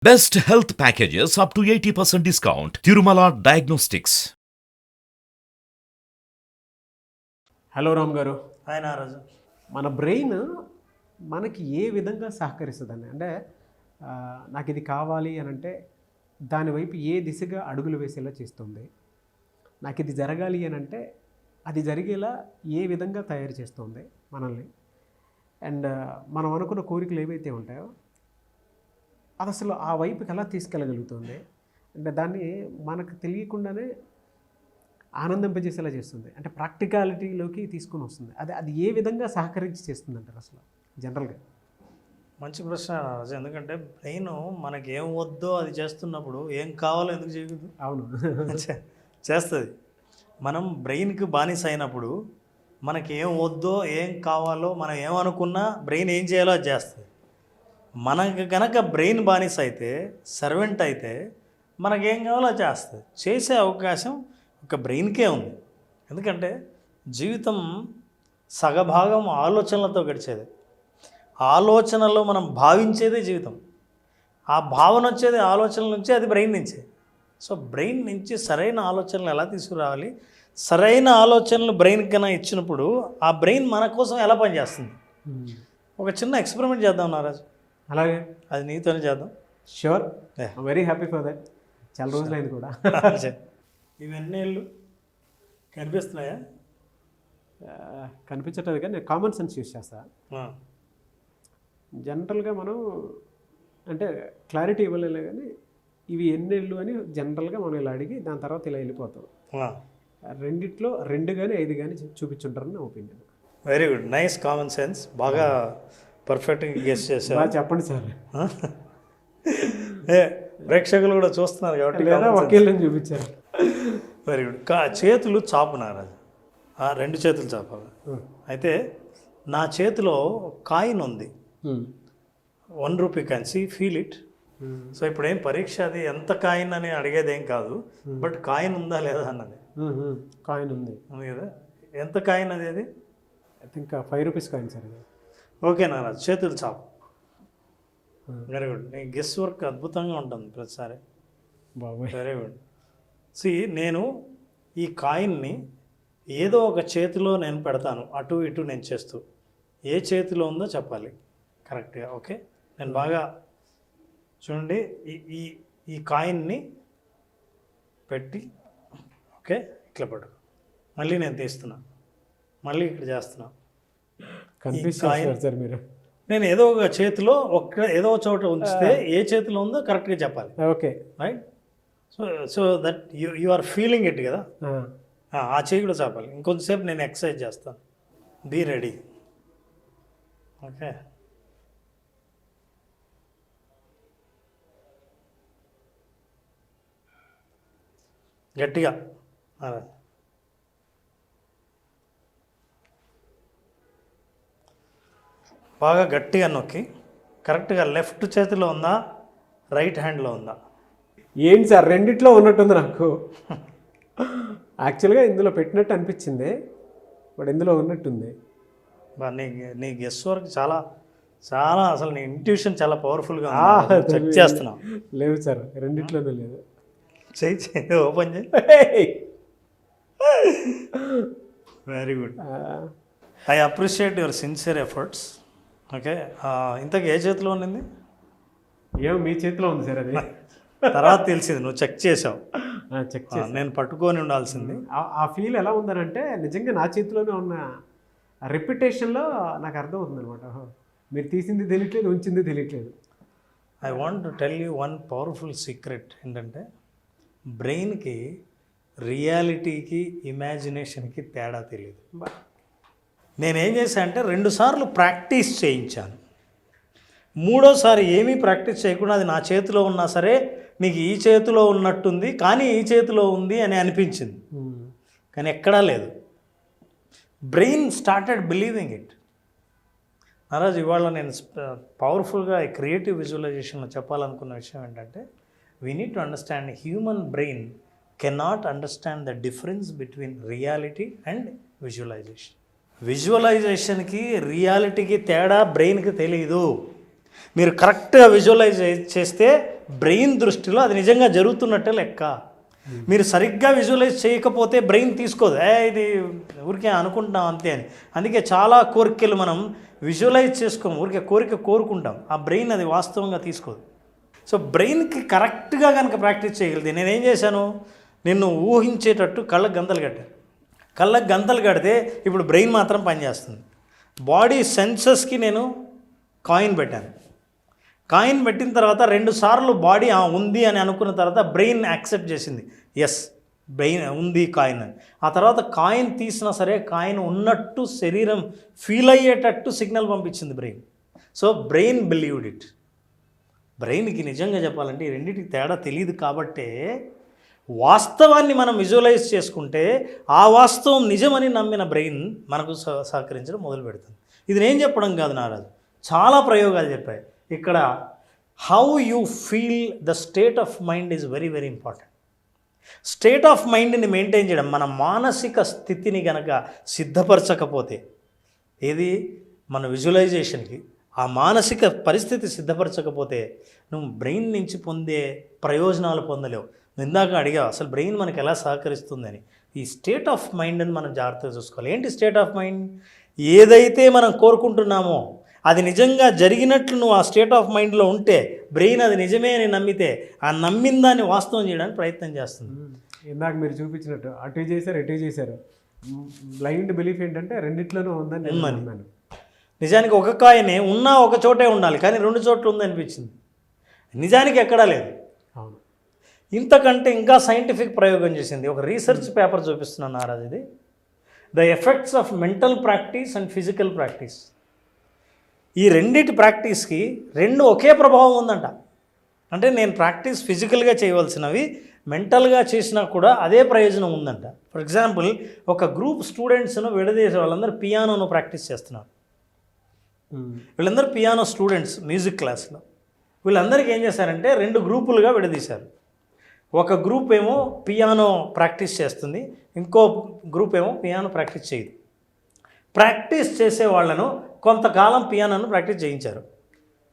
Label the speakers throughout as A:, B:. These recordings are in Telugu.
A: Best health packages up to 80% discount. Tirumala Diagnostics.
B: Hello Ram గారు.
C: ఆయన రాజు
B: మన బ్రెయిన్ మనకి ఏ విధంగా సహకరిస్తుందండి? అంటే నాకు ఇది కావాలి అని అంటే దానివైపు ఏ దిశగా అడుగులు వేసేలా చేస్తుంది? నాకు ఇది జరగాలి అని అంటే అది జరిగేలా ఏ విధంగా తయారు చేస్తుంది మనల్ని? అండ్ మనం అనుకున్న కోరికలు ఏవైతే ఉంటాయో అది అసలు ఆ వైపుకి ఎలా తీసుకెళ్ళగలుగుతుంది? అంటే దాన్ని మనకు తెలియకుండానే ఆనందింపజేసేలా చేస్తుంది, అంటే ప్రాక్టికాలిటీలోకి తీసుకొని వస్తుంది. అది ఏ విధంగా సహకరించి చేస్తుంది అంటారు అసలు జనరల్గా?
C: మంచి ప్రశ్న రాజు. ఎందుకంటే బ్రెయిన్ మనకి ఏం వద్దో అది చేస్తున్నప్పుడు ఏం కావాలో ఎందుకు చేయకూడదు?
B: అవును,
C: చేస్తుంది. మనం బ్రెయిన్కి బానిస అయినప్పుడు మనకి ఏం వద్దో ఏం కావాలో మనం ఏమనుకున్నా బ్రెయిన్ ఏం చేయాలో అది చేస్తుంది. మనకి కనుక బ్రెయిన్ బానిస అయితే, సర్వెంట్ అయితే, మనకేం కావాలో అది చేస్తుంది. చేసే అవకాశం ఒక బ్రెయిన్కే ఉంది. ఎందుకంటే జీవితం సగభాగం ఆలోచనలతో గడిచేది. ఆలోచనలో మనం భావించేదే జీవితం. ఆ భావన వచ్చేది ఆలోచనల నుంచి, అది బ్రెయిన్ నుంచే. సో బ్రెయిన్ నుంచి సరైన ఆలోచనలు ఎలా తీసుకురావాలి, సరైన ఆలోచనలు బ్రెయిన్ కన్నా ఇచ్చినప్పుడు ఆ బ్రెయిన్ మన కోసం ఎలా పనిచేస్తుంది? ఒక చిన్న ఎక్స్పెరిమెంట్ చేద్దాం నారాజు.
B: అలాగే,
C: అది నీతోనే చేద్దాం.
B: Sure, very happy for that. చాలా రోజులైంది కూడా.
C: ఇవన్నీ ఇళ్ళు కనిపిస్తున్నాయా?
B: కనిపించట్లేదు, కానీ నేను కామన్ సెన్స్ యూస్ చేస్తా. జనరల్గా మనం అంటే క్లారిటీ ఇవ్వలేదు, కానీ ఇవి ఎన్నేళ్ళు అని జనరల్గా మనం ఇలా అడిగి దాని తర్వాత ఇలా వెళ్ళిపోతాం. రెండిట్లో 2 కానీ 5 కానీ చూపించుంటారని నా opinion.
C: Very good, nice common sense. బాగా పర్ఫెక్ట్గా గెస్ చేశారు.
B: చెప్పండి సార్.
C: ప్రేక్షకులు కూడా చూస్తున్నారు కాబట్టి
B: ఒకేళ్ళని చూపించారు.
C: Very good. చేతులు చాపునారు. 2 చేతులు చాపాలి. అయితే నా చేతిలో కాయిన్ ఉంది, 1 rupee coin. Feel it. So ఇప్పుడు ఏం పరీక్ష అది ఎంత కాయిన్ అని అడిగేది ఏం కాదు, బట్ కాయిన్ ఉందా లేదా అన్నది.
B: కాయిన్ ఉంది
C: కదా? ఎంత కాయిన్ అది?
B: I think 5 rupees coin sir.
C: Okay నాన్న, చేతులు చాపు. Very good. నీ గెస్ వర్క్ అద్భుతంగా ఉంటుంది ప్రతిసారి.
B: బాబాయ్,
C: వెరీ గుడ్. నేను ఈ కాయిన్ని ఏదో ఒక చేతిలో నేను పెడతాను, అటు ఇటు నేను చేస్తూ. ఏ చేతిలో ఉందో చెప్పాలి కరెక్ట్గా. ఓకే, నేను బాగా చూడండి. ఈ ఈ కాయిన్ని పెట్టి, ఓకే, ఇట్లా పట్టుకో. మళ్ళీ నేను తీస్తున్నా, మళ్ళీ ఇక్కడ చేస్తున్నా.
B: కనిపిస్తుంది మీరు.
C: నేను ఏదో ఒక చేతిలో ఏదో చోట ఉంచితే ఏ చేతిలో ఉందో కరెక్ట్గా చెప్పాలి.
B: Okay,
C: right. So that you are feeling it కదా. ఆ చేయి కూడా చాపాలి. ఇంకొంచెంసేపు నేను ఎక్సర్సైజ్ చేస్తాను. Be ready. ఓకే, గట్టిగా బాగా గట్టిగా నొక్కి కరెక్ట్గా లెఫ్ట్ చేతిలో ఉందా, రైట్ హ్యాండ్లో ఉందా?
B: ఏంటి సార్, రెండిట్లో ఉన్నట్టుంది నాకు. యాక్చువల్గా ఇందులో పెట్టినట్టు అనిపించింది, బట్ ఇందులో ఉన్నట్టుంది.
C: నీ గెస్ వర్క్ చాలా చాలా, అసలు నీ ఇంట్యూషన్ చాలా పవర్ఫుల్గా చెక్ చేస్తున్నావు.
B: లేవు సార్, రెండిట్లోనే లేదు.
C: చేయి ఓపెన్ చేయి. Very good. I appreciate your sincere efforts. Okay, ఇంతకు ఏ చేతిలో ఉండింది?
B: ఏమో మీ చేతిలో ఉంది సార్. అది
C: తర్వాత తెలిసింది, నువ్వు చెక్ చేసావు.
B: చెక్ చేసి
C: నేను పట్టుకొని ఉండాల్సింది.
B: ఆ ఫీల్ ఎలా ఉందనంటే నిజంగా నా చేతిలోనే ఉన్న రెప్యుటేషన్లో నాకు అర్థం అవుతుంది అనమాట. మీరు తీసింది తెలియట్లేదు, ఉంచింది తెలియట్లేదు.
C: I want to tell you one powerful secret. ఏంటంటే బ్రెయిన్కి రియాలిటీకి ఇమాజినేషన్కి తేడా తెలియదు. నేనేం చేశాను అంటే 2 సార్లు ప్రాక్టీస్ చేయించాను. 3వసారి ఏమీ ప్రాక్టీస్ చేయకుండా అది నా చేతిలో ఉన్నా సరే, నీకు ఈ చేతిలో ఉన్నట్టుంది కానీ ఈ చేతిలో ఉంది అని అనిపించింది, కానీ ఎక్కడా లేదు. Brain started believing it. నారాజు, ఇవాళ నేను పవర్ఫుల్గా క్రియేటివ్ విజువలైజేషన్లో చెప్పాలనుకున్న విషయం ఏంటంటే, we need to understand human brain cannot understand the difference between reality and visualization. విజువలైజేషన్కి రియాలిటీకి తేడా బ్రెయిన్కి తెలియదు. మీరు కరెక్ట్గా విజువలైజ్ చేస్తే బ్రెయిన్ దృష్టిలో అది నిజంగా జరుగుతున్నట్టే లెక్క. మీరు సరిగ్గా విజువలైజ్ చేయకపోతే బ్రెయిన్ తీసుకోదు, ఇది ఊరికే అనుకుంటున్నాం అంతే అని. అందుకే చాలా కోరికలు మనం విజువలైజ్ చేసుకోము, ఊరికే కోరిక కోరుకుంటాం, ఆ బ్రెయిన్ అది వాస్తవంగా తీసుకోదు. సో బ్రెయిన్కి కరెక్ట్గా కనుక ప్రాక్టీస్ చేయగలిగితే, నేనేం చేశాను, నిన్ను ఊహించేటట్టు కళ్ళకు గంతలు కట్టాను. కళ్ళకు గంతలు కడితే ఇప్పుడు బ్రెయిన్ మాత్రం పనిచేస్తుంది. బాడీ సెన్సెస్కి నేను కాయిన్ పెట్టాను. కాయిన్ పెట్టిన తర్వాత 2 సార్లు బాడీ ఉంది అని అనుకున్న తర్వాత బ్రెయిన్ యాక్సెప్ట్ చేసింది, ఎస్ బ్రెయిన్ ఉంది కాయిన్ అని. ఆ తర్వాత కాయిన్ తీసినా సరే కాయిన్ ఉన్నట్టు శరీరం ఫీల్ అయ్యేటట్టు సిగ్నల్ పంపించింది brain. So brain believed it. బ్రెయిన్కి నిజంగా చెప్పాలంటే ఈ రెండింటికి తేడా తెలియదు కాబట్టే వాస్తవాన్ని మనం విజువలైజ్ చేసుకుంటే ఆ వాస్తవం నిజమని నమ్మిన బ్రెయిన్ మనకు సహకరించడం మొదలు పెడుతుంది. ఇది నేను చెప్పడం కాదు నారాజు, చాలా ప్రయోగాలు చెప్పాయి. ఇక్కడ how you feel the state of mind is very very important. State of మైండ్ని మెయింటైన్ చేయడం, మన మానసిక స్థితిని కనుక సిద్ధపరచకపోతే, ఏది మన విజువలైజేషన్కి ఆ మానసిక పరిస్థితి సిద్ధపరచకపోతే నువ్వు బ్రెయిన్ నుంచి పొందే ప్రయోజనాలు పొందలేవు. ఇందాక అడిగా అసలు బ్రెయిన్ మనకి ఎలా సహకరిస్తుందని. ఈ స్టేట్ ఆఫ్ మైండ్ని మనం జాగ్రత్తగా చూసుకోవాలి. ఏంటి స్టేట్ ఆఫ్ మైండ్? ఏదైతే మనం కోరుకుంటున్నామో అది నిజంగా జరిగినట్లు నువ్వు ఆ స్టేట్ ఆఫ్ మైండ్లో ఉంటే బ్రెయిన్ అది నిజమే అని నమ్మితే ఆ నమ్మిన దాన్ని వాస్తవం చేయడానికి ప్రయత్నం చేస్తుంది.
B: ఇందాక మీరు చూపించినట్టు అటు చేశారు ఎటు చేశారు. బ్లైండ్ బిలీఫ్ ఏంటంటే రెండిట్లోనూ ఉందని నేను నమ్మాను.
C: నిజానికి ఒక కాయనే ఉన్నా ఒక చోటే ఉండాలి, కానీ 2 చోట్ల ఉందనిపించింది. నిజానికి ఎక్కడా లేదు.
B: అవును.
C: ఇంతకంటే ఇంకా సైంటిఫిక్ ప్రయోగం చేసింది ఒక రీసెర్చ్ పేపర్ చూపిస్తున్నాను నారాజ్. ఇది the effects of mental practice and physical practice. ఈ రెండిటి ప్రాక్టీస్కి 2 ఒకే ప్రభావం ఉందంట. అంటే నేను ప్రాక్టీస్ ఫిజికల్గా చేయవలసినవి మెంటల్గా చేసినా కూడా అదే ప్రయోజనం ఉందంట. ఫర్ ఎగ్జాంపుల్, ఒక గ్రూప్ స్టూడెంట్స్ను విడదీసే వాళ్ళందరూ పియానోను ప్రాక్టీస్ చేస్తున్నారు. వీళ్ళందరూ పియానో స్టూడెంట్స్ మ్యూజిక్ క్లాస్లో. వీళ్ళందరికీ ఏం చేశారంటే 2 గ్రూపులుగా విడదీశారు. ఒక గ్రూప్ ఏమో పియానో ప్రాక్టీస్ చేస్తుంది, ఇంకో గ్రూప్ ఏమో పియానో ప్రాక్టీస్ చేయదు. ప్రాక్టీస్ చేసే వాళ్ళను కొంతకాలం పియానోను ప్రాక్టీస్ చేయించారు.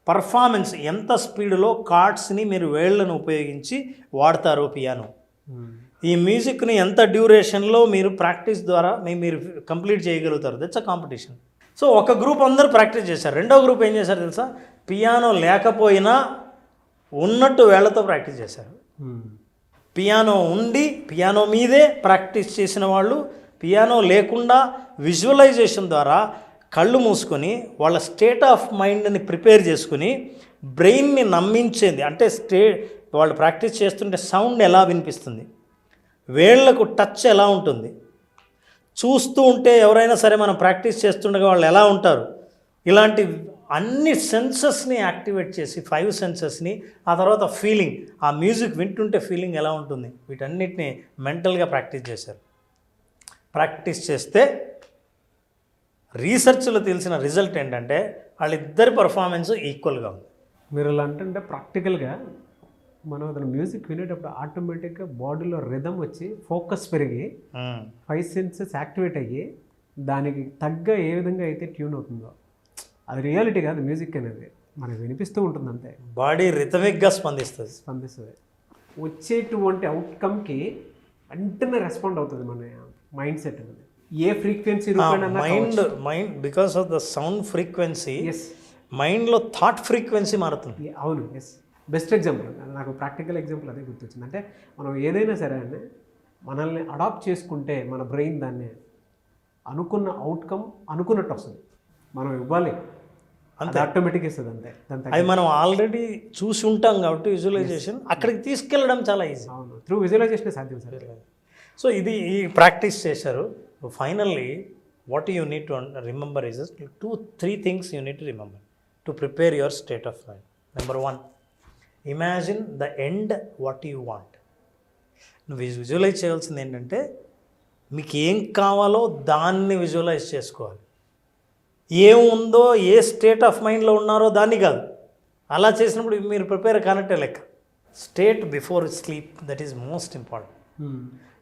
C: పర్ఫార్మెన్స్ ఎంత స్పీడ్లో కార్డ్స్ని మీరు వేళ్లను ఉపయోగించి వాడతారో పియానో, ఈ మ్యూజిక్ని ఎంత డ్యూరేషన్లో మీరు ప్రాక్టీస్ ద్వారా మీరు కంప్లీట్ చేయగలుగుతారు. That's a competition. సో ఒక గ్రూప్ అందరూ ప్రాక్టీస్ చేశారు. రెండో గ్రూప్ ఏం చేశారు తెలుసా? పియానో లేకపోయినా ఉన్నట్టు వేళ్లతో ప్రాక్టీస్ చేశారు. పియానో ఉండి పియానో మీదే ప్రాక్టీస్ చేసిన వాళ్ళు, పియానో లేకుండా విజువలైజేషన్ ద్వారా కళ్ళు మూసుకొని వాళ్ళ స్టేట్ ఆఫ్ మైండ్ని ప్రిపేర్ చేసుకుని బ్రెయిన్ని నమ్మించేది. అంటే వాళ్ళు ప్రాక్టీస్ చేస్తుంటే సౌండ్ ఎలా వినిపిస్తుంది, వేళ్లకు టచ్ ఎలా ఉంటుంది, చూస్తూ ఉంటే ఎవరైనా సరే మనం ప్రాక్టీస్ చేస్తుండగా వాళ్ళు ఎలా ఉంటారు, ఇలాంటి అన్ని సెన్సెస్ని యాక్టివేట్ చేసి 5 సెన్సెస్ని, ఆ తర్వాత ఫీలింగ్, ఆ మ్యూజిక్ వింటుంటే ఫీలింగ్ ఎలా ఉంటుంది, వీటన్నిటిని మెంటల్గా ప్రాక్టీస్ చేశారు. ప్రాక్టీస్ చేస్తే రీసెర్చ్లో తెలిసిన రిజల్ట్ ఏంటంటే వాళ్ళిద్దరి పర్ఫార్మెన్స్ ఈక్వల్గా ఉంది.
B: మీరు ఇలా అంటే ప్రాక్టికల్గా మనం అతను మ్యూజిక్ వినేటప్పుడు ఆటోమేటిక్గా బాడీలో రిథం వచ్చి ఫోకస్ పెరిగి 5 సెన్సెస్ యాక్టివేట్ అయ్యి దానికి తగ్గ ఏ విధంగా అయితే ట్యూన్ అవుతుందో, అది రియాలిటీ కాదు. మ్యూజిక్ అనేది మనకు వినిపిస్తూ ఉంటుంది అంతే.
C: బాడీ రిథమిక్గా స్పందిస్తుంది.
B: వచ్చేటువంటి అవుట్కమ్కి వెంటనే రెస్పాండ్ అవుతుంది మన మైండ్ సెట్ అనేది. ఏ frequency
C: mind because of the sound frequency మైండ్లో థాట్ ఫ్రీక్వెన్సీ మారుతుంది.
B: అవును, ఎస్. బెస్ట్ ఎగ్జాంపుల్, నాకు ప్రాక్టికల్ ఎగ్జాంపుల్ అదే గుర్తొచ్చింది. అంటే మనం ఏదైనా సరే అండి మనల్ని అడాప్ట్ చేసుకుంటే మన బ్రెయిన్ దాన్ని అనుకున్న అవుట్కమ్ అనుకున్నట్టు వస్తుంది. మనం ఇవ్వాలి అంతే, ఆటోమేటిక్ ఇస్తుంది అంతే.
C: అది మనం ఆల్రెడీ చూసి ఉంటాం కాబట్టి విజువలైజేషన్ అక్కడికి తీసుకెళ్ళడం చాలా ఈజీ.
B: అవును, త్రూ విజువలైజేషన్ సాధ్యం సార్.
C: సో ఇది ఈ ప్రాక్టీస్ చేశారు. Finally what you need to remember is 2-3 things you need to remember to prepare your state of mind. Number 1, imagine the end what you want. నువ్వు విజువలైజ్ చేయాల్సింది ఏంటంటే మీకు ఏం కావాలో దాన్ని విజువలైజ్ చేసుకోవాలి. ఏముందో ఏ స్టేట్ ఆఫ్ మైండ్లో ఉన్నారో దాన్ని కాదు. అలా చేసినప్పుడు మీరు ప్రిపేర్ కానట్టే లెక్క. State before sleep, that is most important.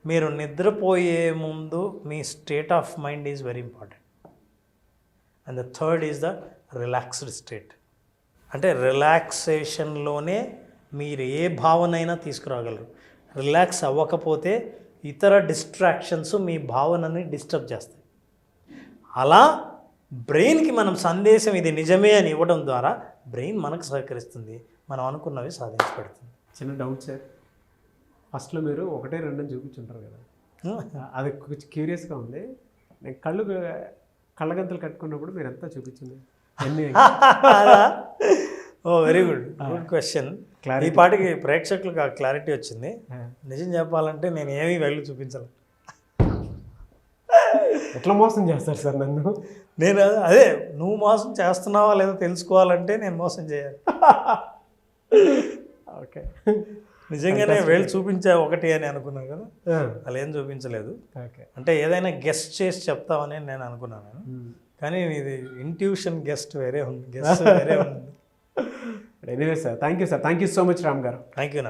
C: మీరు నిద్రపోయే ముందు మీ state of mind is very important. And the third is the relaxed state. అంటే రిలాక్సేషన్లోనే మీరు ఏ భావనైనా తీసుకురాగలరు. రిలాక్స్ అవ్వకపోతే ఇతర డిస్ట్రాక్షన్స్ మీ భావనని డిస్టర్బ్ చేస్తాయి. అలా బ్రెయిన్కి మనం సందేశం ఇది నిజమే అని ఇవ్వడం ద్వారా బ్రెయిన్ మనకు సహకరిస్తుంది, మనం అనుకున్నవి సాధించి పెడుతుంది.
B: చిన్న డౌట్ సార్, ఫస్ట్లో మీరు 1, 2 అని చూపించుంటారు కదా, అది కొంచెం క్యూరియస్గా ఉంది. నేను కళ్ళగంతలు కట్టుకున్నప్పుడు మీరు ఎంత చూపించింది ఎన్ని?
C: ఓ వెరీ గుడ్ క్వశ్చన్. ఈ పాటికి ప్రేక్షకులకు ఆ క్లారిటీ వచ్చింది. నిజం చెప్పాలంటే నేను ఏమీ వెళ్ళి చూపించాలి.
B: ఎట్లా మోసం చేస్తారు సార్ నన్ను?
C: నేను అదే, నువ్వు మోసం చేస్తున్నావా లేదో తెలుసుకోవాలంటే నేను మోసం చేయాలి.
B: ఓకే,
C: నిజంగానే వెళ్ళి చూపించా ఒకటి అని అనుకున్నాను కదా, అలా ఏం చూపించలేదు.
B: ఓకే,
C: అంటే ఏదైనా గెస్ట్ చేసి చెప్తామని నేను అనుకున్నాను, కానీ ఇది ఇంట్యూషన్ గెస్ట్ వేరే ఉంది, గెస్ట్ వేరే ఉంది.
B: Anyway sir, thank you sir, thank you so much Ram garu.
C: Thank you.